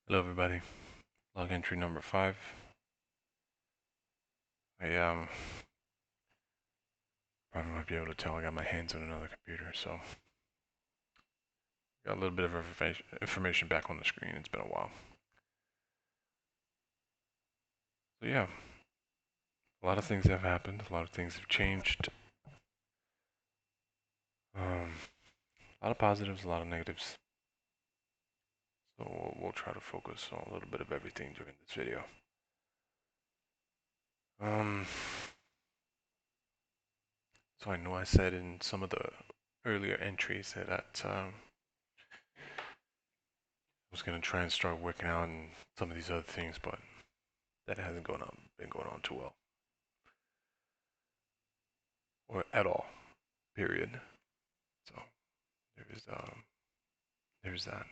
Hello everybody. Log entry number 5. I probably might be able to tell I got my hands on another computer, so got a little bit of information back on the screen. It's been a while. So yeah, a lot of things have happened. A lot of things have changed. A lot of positives, a lot of negatives. So we'll try to focus on a little bit of everything during this video. Um, so I know I said in some of the earlier entries that I was gonna try and start working out on some of these other things, but that hasn't been going on too well, or at all. Period. So there's that.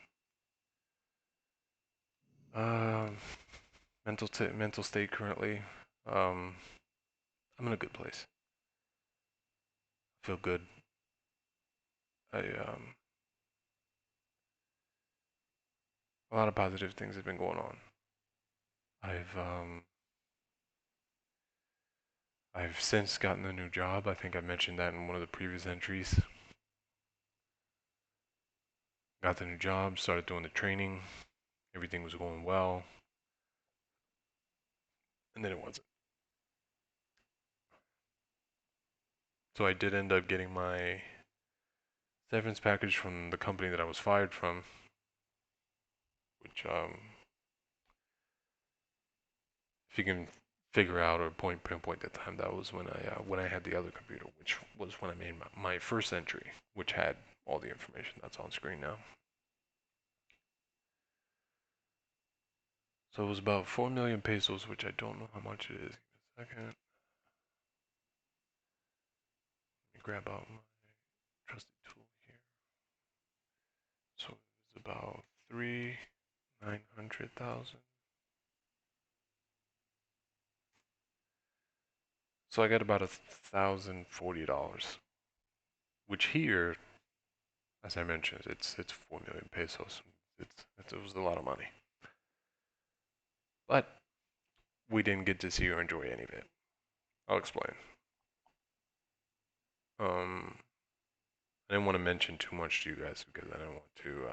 Um, mental state currently. Um, I'm in a good place. I feel good. I a lot of positive things have been going on. I've um I've since gotten a new job. I think I mentioned that in one of the previous entries. Got the new job, started doing the training. Everything was going well, and then it wasn't. So I did end up getting my severance package from the company that I was fired from, which if you can figure out or pinpoint the time, that was when I had the other computer, which was when I made my first entry, which had all the information that's on screen now. So it was about 4 million pesos, which I don't know how much it is. Give me a second. Let me grab out my trusty tool here. So it was about 900,000. So I got about $1,040, which here, as I mentioned, it's 4 million pesos. It was a lot of money. But we didn't get to see or enjoy any of it. I'll explain. I didn't want to mention too much to you guys because I didn't want to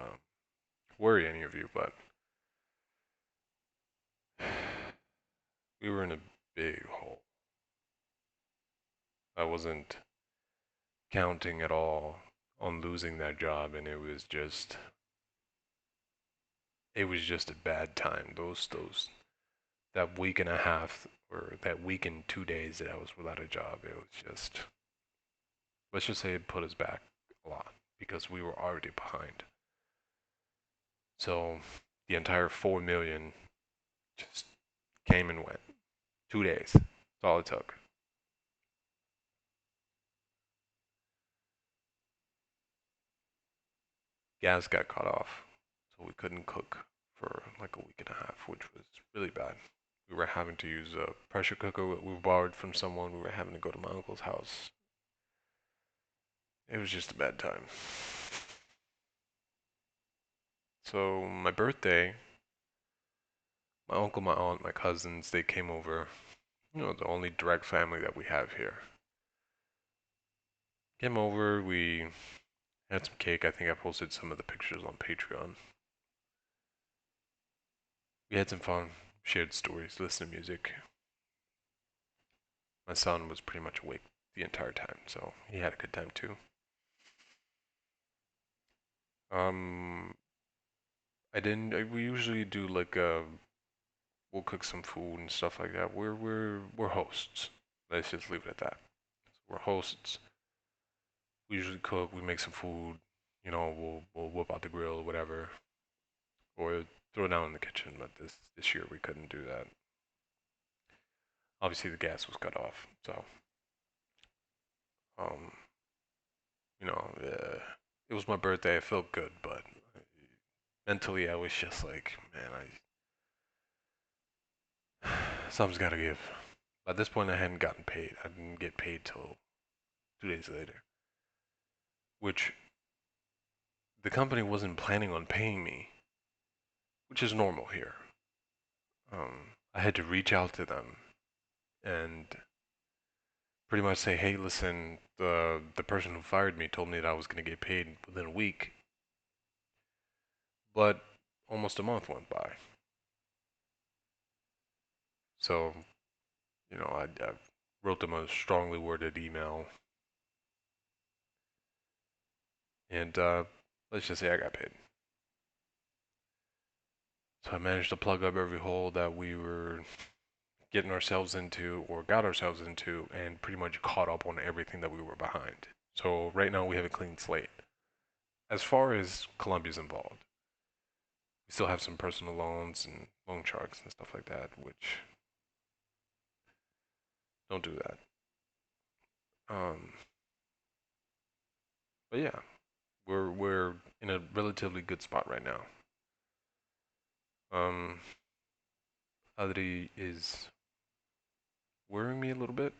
worry any of you, but we were in a big hole. I wasn't counting at all on losing that job, and it was just a bad time. That week and a half or that week and 2 days that I was without a job, it was just, let's just say it put us back a lot because we were already behind. So the entire 4 million just came and went. 2 days. That's all it took. Gas got cut off, so we couldn't cook for like a week and a half, which was really bad. We were having to use a pressure cooker that we borrowed from someone. We were having to go to my uncle's house. It was just a bad time. So my birthday, my uncle, my aunt, my cousins, they came over. You know, the only direct family that we have here. Came over, we had some cake. I think I posted some of the pictures on Patreon. We had some fun, shared stories, listened to music. My son was pretty much awake the entire time, so he had a good time too. Um, I didn't. We usually do like we'll cook some food and stuff like that. We're hosts. Let's just leave it at that. We're hosts. We usually cook. We make some food. You know, we'll whip out the grill or whatever, or throw it down in the kitchen. But this year we couldn't do that. Obviously the gas was cut off, so um, you know, it was my birthday. I felt good, but mentally I was just like, man, something's got to give. At this point, I hadn't gotten paid. I didn't get paid till 2 days later, which the company wasn't planning on paying me, which is normal here. I had to reach out to them and pretty much say, hey, listen, the person who fired me told me that I was going to get paid within a week, but almost a month went by. So, I wrote them a strongly worded email, and let's just say I got paid. So I managed to plug up every hole that we were getting ourselves into or got ourselves into and pretty much caught up on everything that we were behind. So right now we have a clean slate. As far as Colombia's involved, we still have some personal loans and loan sharks and stuff like that, which don't do that. Um, but yeah, we're in a relatively good spot right now. Um, Adri is worrying me a little bit.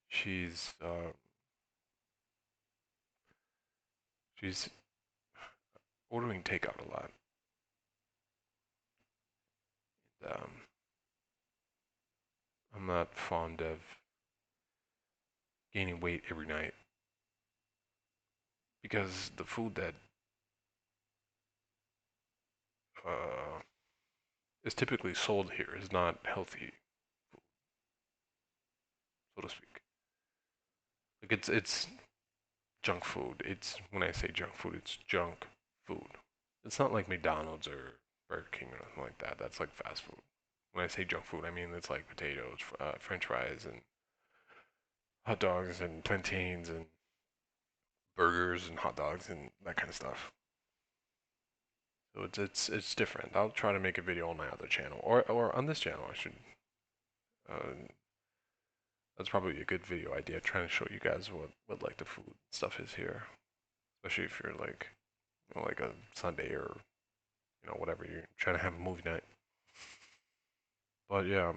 She's she's ordering takeout a lot. Um, I'm not fond of gaining weight every night because the food that uh, is typically sold here is not healthy, so to speak. Like it's junk food. It's when I say junk food, it's junk food. It's not like McDonald's or Burger King or nothing like that. That's like fast food. When I say junk food, I mean it's like potatoes, French fries, and hot dogs, and plantains, and burgers, and hot dogs, and that kind of stuff. So it's different. I'll try to make a video on my other channel or on this channel. I should. Uh, that's probably a good video idea. Trying to show you guys what like the food stuff is here, especially if you're like like a Sunday or whatever you're trying to have a movie night. But yeah,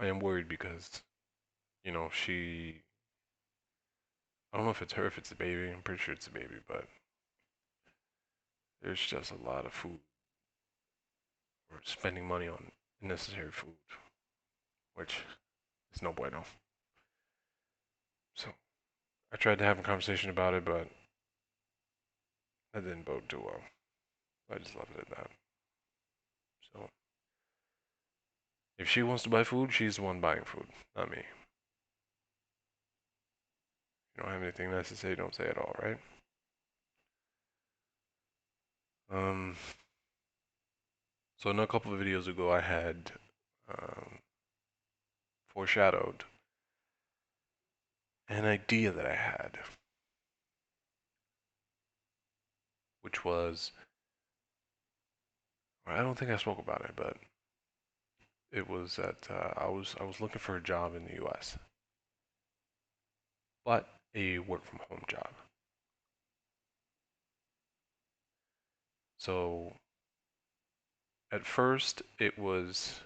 I am worried because she. I don't know if it's her, if it's a baby. I'm pretty sure it's a baby, but there's just a lot of food. We're spending money on unnecessary food, which is no bueno. So I tried to have a conversation about it, but that didn't bode too well. I just left it at that. So if she wants to buy food, she's the one buying food, not me. You don't have anything nice to say, don't say it all, right? Um, so in a couple of videos ago, I had um, foreshadowed an idea that I had, which was, I don't think I spoke about it, but it was that I was looking for a job in the U.S., but a work from home job. So at first, it was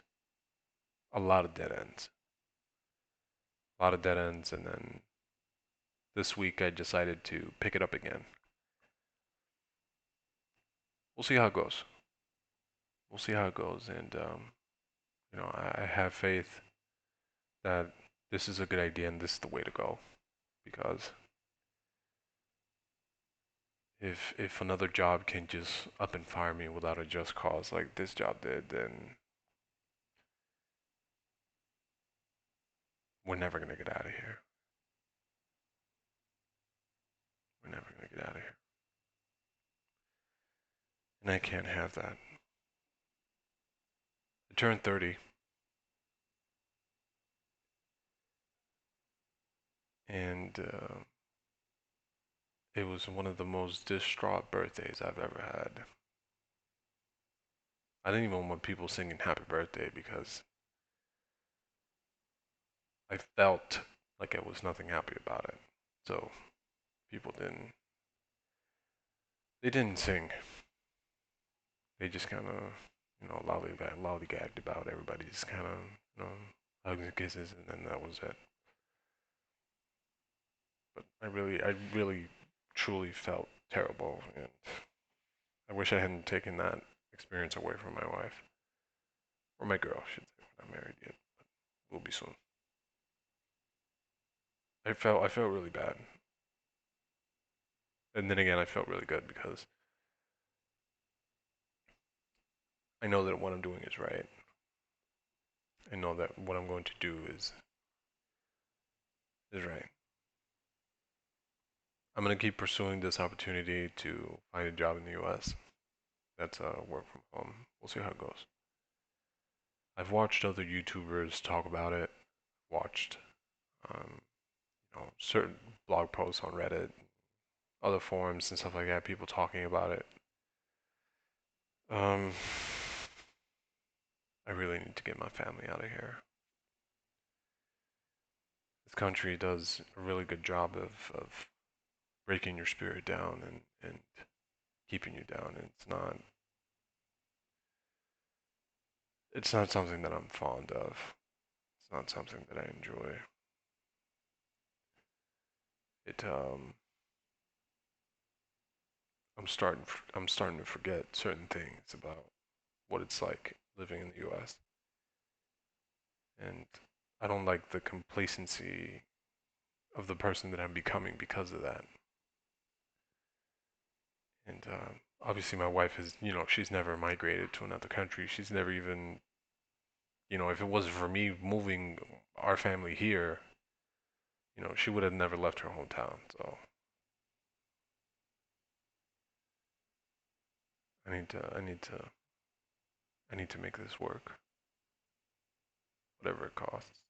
a lot of dead ends, a lot of dead ends, and then this week I decided to pick it up again. We'll see how it goes. We'll see how it goes, and I have faith that this is a good idea and this is the way to go. Because if another job can just up and fire me without a just cause like this job did, then we're never gonna get out of here. We're never gonna get out of here. And I can't have that. I turned 30, and it was one of the most distraught birthdays I've ever had. I didn't even want people singing happy birthday because I felt like I was nothing happy about it. So people they didn't sing. They just kind of, lollygagged about everybody. Just kind of, hugs and kisses, and then that was it. But I really, truly felt terrible, and I wish I hadn't taken that experience away from my wife or my girl, I should say. We're not married yet. We'll be soon. I felt really bad, and then again, I felt really good because I know that what I'm doing is right. I know that what I'm going to do is right. I'm gonna keep pursuing this opportunity to find a job in the U.S. That's work from home. We'll see how it goes. I've watched other YouTubers talk about it. Watched, um, certain blog posts on Reddit, other forums and stuff like that. People talking about it. Um, I really need to get my family out of here. This country does a really good job of breaking your spirit down and keeping you down. And it's not something that I'm fond of. It's not something that I enjoy. It I'm starting to forget certain things about what it's like living in the US. And I don't like the complacency of the person that I'm becoming because of that. And obviously my wife is, she's never migrated to another country. She's never even, if it wasn't for me moving our family here, she would have never left her hometown. So I need to, I need to, I need to make this work, whatever it costs.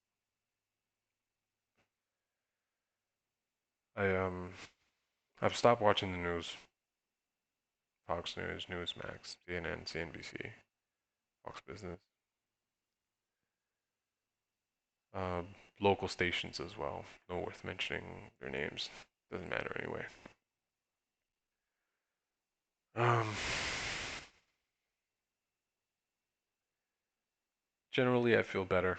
I I've stopped watching the news. Fox News, Newsmax, CNN, CNBC, Fox Business, uh, local stations as well. No worth mentioning their names. Doesn't matter anyway. Um, Generally, I feel better.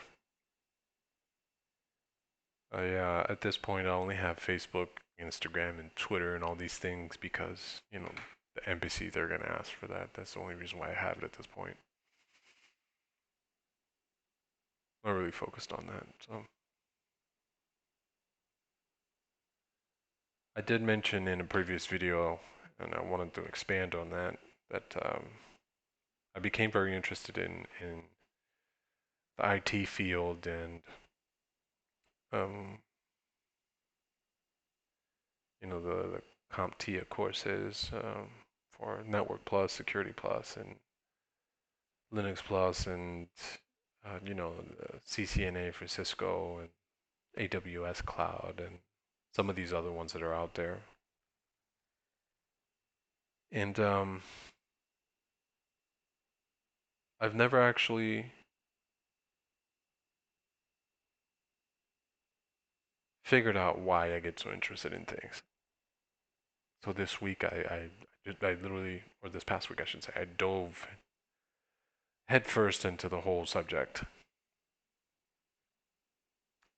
At this point, I only have Facebook, Instagram, and Twitter and all these things because, the embassy, they're going to ask for that. That's the only reason why I have it at this point. I'm not really focused on that. So I did mention in a previous video, and I wanted to expand on that, that I became very interested in the IT field and um, the CompTIA courses for Network Plus, Security Plus, and Linux Plus, and the CCNA for Cisco and AWS Cloud, and some of these other ones that are out there. And I've never actually figured out why I get so interested in things. So this week, I literally, or this past week, I should say, I dove headfirst into the whole subject,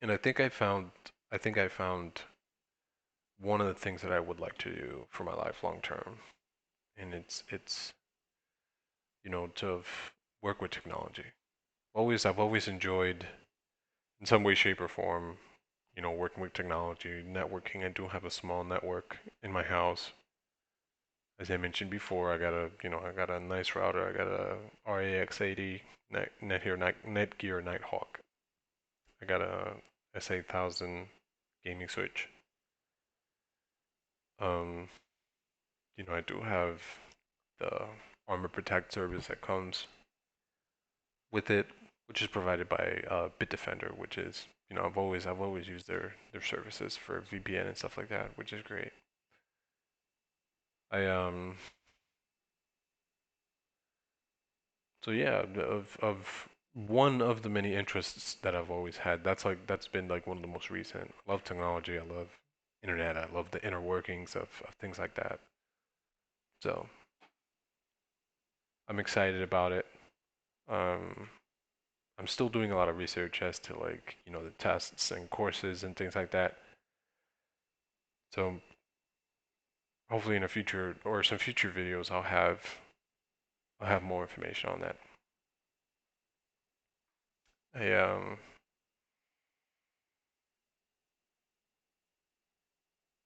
and I think I found one of the things that I would like to do for my life long term, and it's to work with technology. I've always enjoyed, in some way, shape, or form, working with technology, networking. I do have a small network in my house. As I mentioned before, I got a nice router. I got a RAX80 Netgear Nighthawk. I got a S8000 gaming switch. Um, I do have the Armor Protect service that comes with it, which is provided by Bitdefender, which is, I've always used their services for VPN and stuff like that, which is great. I So yeah, of one of the many interests that I've always had, that's been like one of the most recent. I love technology. I love internet. I love the inner workings of things like that. So I'm excited about it. Um, I'm still doing a lot of research as to like, the tests and courses and things like that. So hopefully in a future or some future videos, I'll have more information on that. I,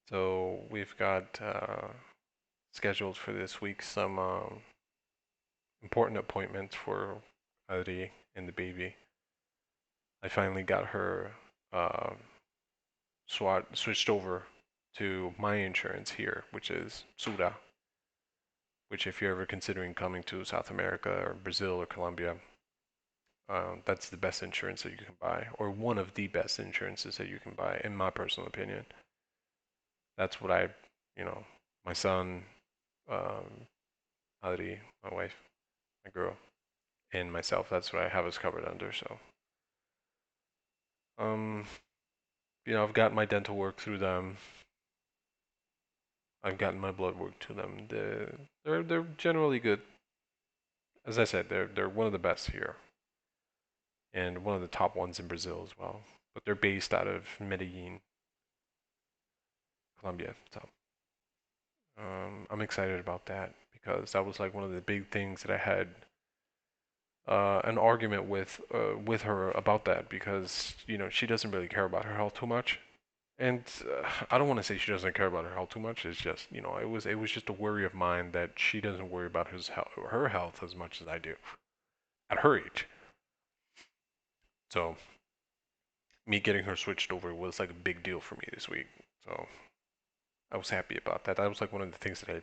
so we've got scheduled for this week some important appointments for Ari and the baby. I finally got her uh, switched over to my insurance here, which is Sura, which if you're ever considering coming to South America or Brazil or Colombia, that's the best insurance that you can buy, or one of the best insurances that you can buy, in my personal opinion. That's what my son, um, Adri, my wife, my girl, and myself, that's what I have us covered under. So, um, I've got my dental work through them. I've gotten my blood work to them. They're generally good. As I said, they're one of the best here, and one of the top ones in Brazil as well. But they're based out of Medellin, Colombia. So I'm excited about that because that was like one of the big things that I had an argument with her about that because she doesn't really care about her health too much. And I don't want to say she doesn't care about her health too much. It's just it was just a worry of mine that she doesn't worry about her health as much as I do at her age. So me getting her switched over was like a big deal for me this week. So I was happy about that. That was like one of the things that I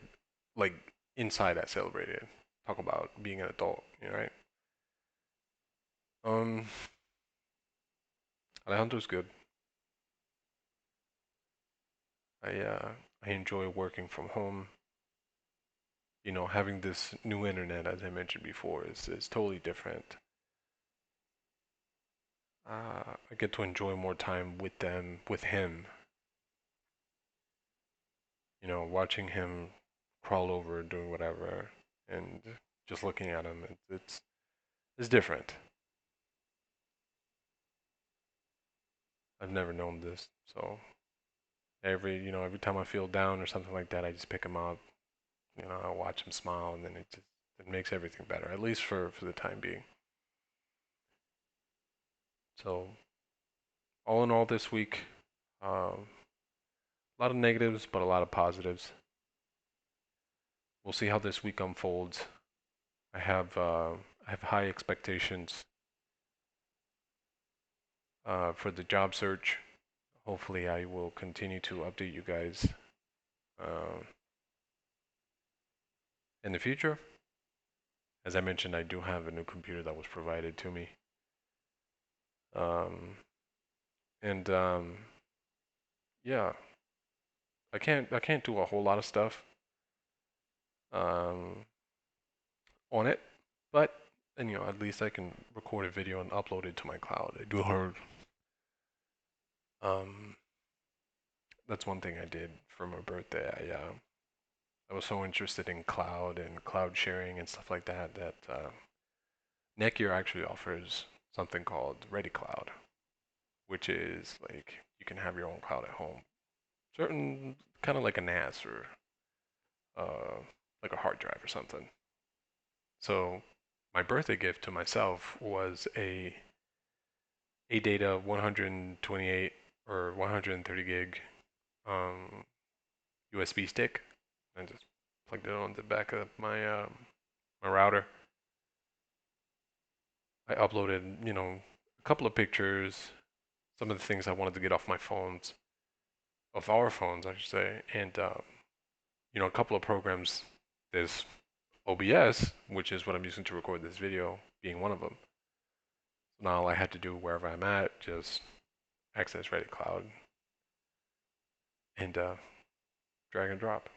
like inside I celebrated. Talk about being an adult, right? Um, Alejandro's good. I uh, I enjoy working from home. Having this new internet, as I mentioned before, is totally different. I get to enjoy more time with them, with him. Watching him crawl over, doing whatever, and just looking at him. It's different. I've never known this, so every time I feel down or something like that, I just pick him up. I watch him smile, and then it makes everything better, at least for the time being. So all in all, this week, a lot of negatives, but a lot of positives. We'll see how this week unfolds. I have high expectations for the job search. Hopefully, I will continue to update you guys uh, in the future. As I mentioned, I do have a new computer that was provided to me, um, and yeah, I can't do a whole lot of stuff um, on it, but and at least I can record a video and upload it to my cloud. I do heard um, that's one thing I did for my birthday. I was so interested in cloud and cloud sharing and stuff like that that Netgear actually offers something called Ready Cloud, which is like you can have your own cloud at home. Certain kind of like a NAS or uh, like a hard drive or something. So my birthday gift to myself was a data 128 or 130 gig USB stick. I just plugged it on the back of my router. I uploaded, a couple of pictures, some of the things I wanted to get off my phones, of our phones, I should say, and a couple of programs. There's OBS, which is what I'm using to record this video, being one of them. So now all I had to do wherever I'm at, just access Reddit Cloud and drag and drop,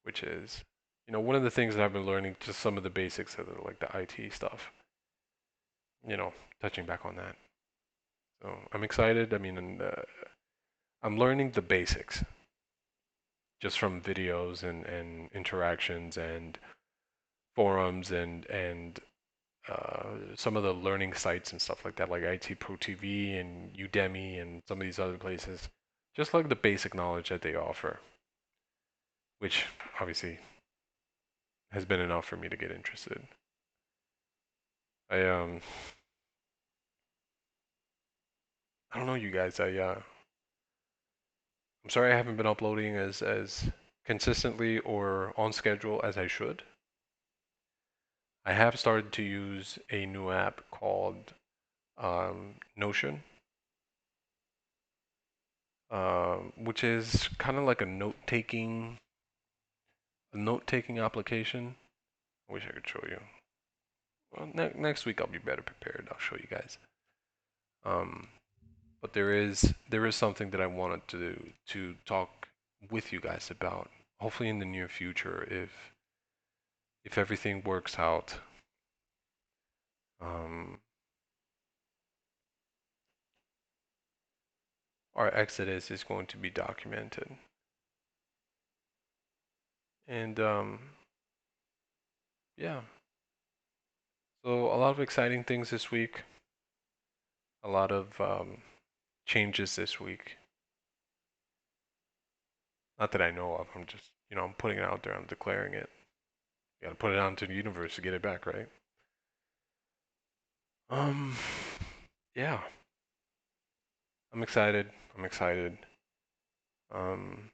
which is, one of the things that I've been learning, just some of the basics of like the IT stuff, touching back on that. So I'm excited. I mean, and, I'm learning the basics just from videos and interactions and forums and some of the learning sites and stuff like that, like IT Pro TV and Udemy and some of these other places. Just like the basic knowledge that they offer, which obviously has been enough for me to get interested. I I don't know, you guys. I'm sorry I haven't been uploading as consistently or on schedule as I should. I have started to use a new app called Notion, which is kind of like a note-taking application. I wish I could show you. Well, next week I'll be better prepared. I'll show you guys. Um, but there is something that I wanted to talk with you guys about. Hopefully in the near future, if everything works out. Um, our exodus is going to be documented, and yeah. So a lot of exciting things this week. A lot of changes this week. Not that I know of. I'm just, I'm putting it out there. I'm declaring it. You gotta put it out into the universe to get it back, right? Um, yeah. I'm excited. I'm excited. Um,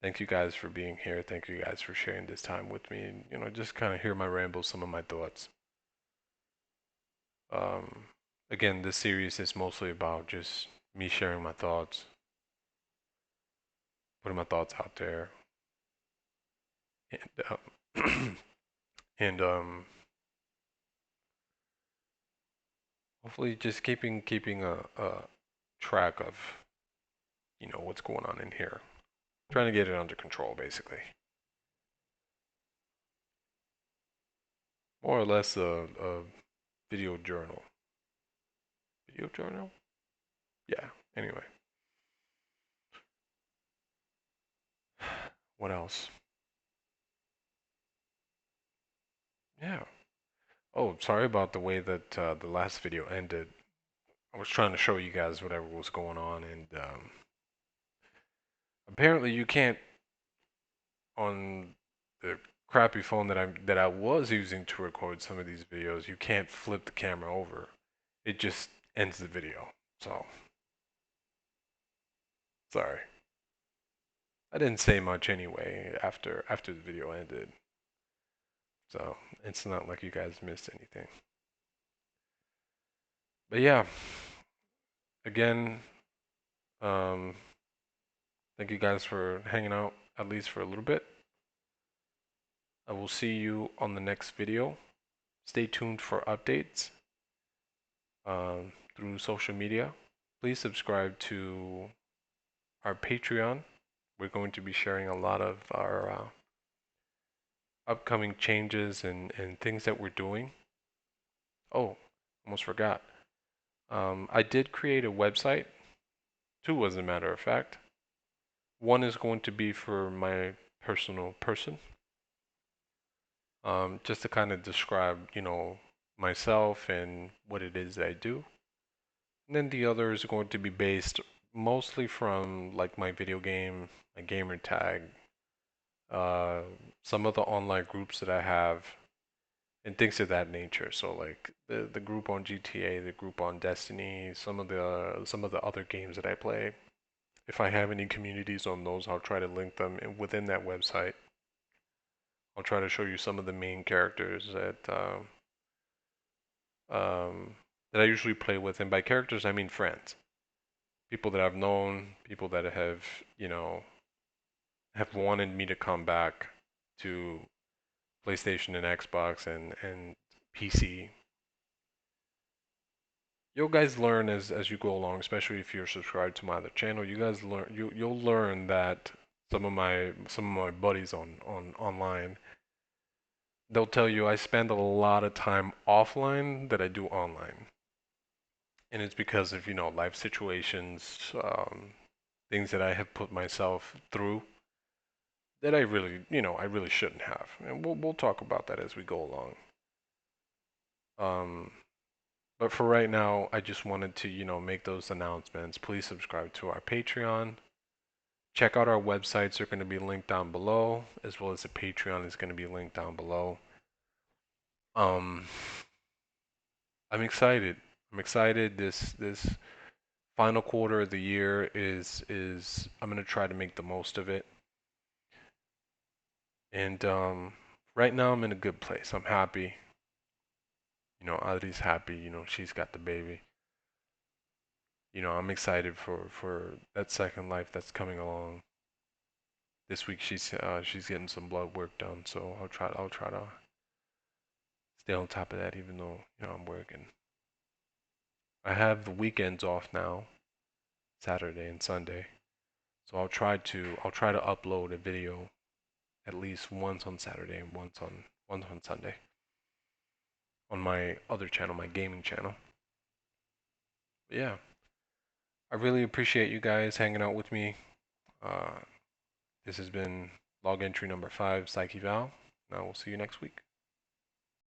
thank you guys for being here. Thank you guys for sharing this time with me, and just kind of hear my ramble, some of my thoughts. Um, again, this series is mostly about just me sharing my thoughts, putting my thoughts out there, and and hopefully just keeping a track of what's going on in here. Trying to get it under control, basically. More or less a video journal. Video journal? Yeah. Anyway, what else? Yeah. Oh, sorry about the way that the last video ended. I was trying to show you guys whatever was going on, and apparently you can't on the crappy phone that I was using to record some of these videos. You can't flip the camera over. It just ends the video. So sorry. I didn't say much anyway after the video ended. So it's not like you guys missed anything. But yeah, again, um, thank you guys for hanging out at least for a little bit. I will see you on the next video. Stay tuned for updates through social media. Please subscribe to our Patreon. We're going to be sharing a lot of our upcoming changes and things that we're doing. Oh, almost forgot. I did create a website, two as a matter of fact. One is going to be for my personal person, just to kind of describe, myself and what it is that I do. And then the other is going to be based mostly from like my video game, my gamer tag, uh, some of the online groups that I have, and things of that nature. So like the group on GTA, the group on Destiny, some of the other games that I play. If I have any communities on those, I'll try to link them within that website. I'll try to show you some of the main characters um, that I usually play with, and by characters I mean friends, people that I've known, people that have wanted me to come back to PlayStation and Xbox and PC. You'll guys learn as you go along, especially if you're subscribed to my other channel. You guys learn you'll learn that some of my buddies on online, they'll tell you I spend a lot of time offline that I do online. And it's because of, life situations, things that I have put myself through that I really shouldn't have. And we'll talk about that as we go along. Um, but for right now, I just wanted to, make those announcements. Please subscribe to our Patreon. Check out our websites. They're going to be linked down below, as well as the Patreon is going to be linked down below. Um, I'm excited. I'm excited. This final quarter of the year is I'm gonna try to make the most of it. And right now I'm in a good place. I'm happy. Adri's happy. She's got the baby. I'm excited for that second life that's coming along. This week she's getting some blood work done, so I'll try to stay on top of that, even though I'm working. I have the weekends off now, Saturday and Sunday, so I'll try to upload a video at least once on Saturday and once on Sunday on my other channel, my gaming channel. But yeah, I really appreciate you guys hanging out with me. Uh, this has been log entry number 5, Psych Eval. Now we'll see you next week.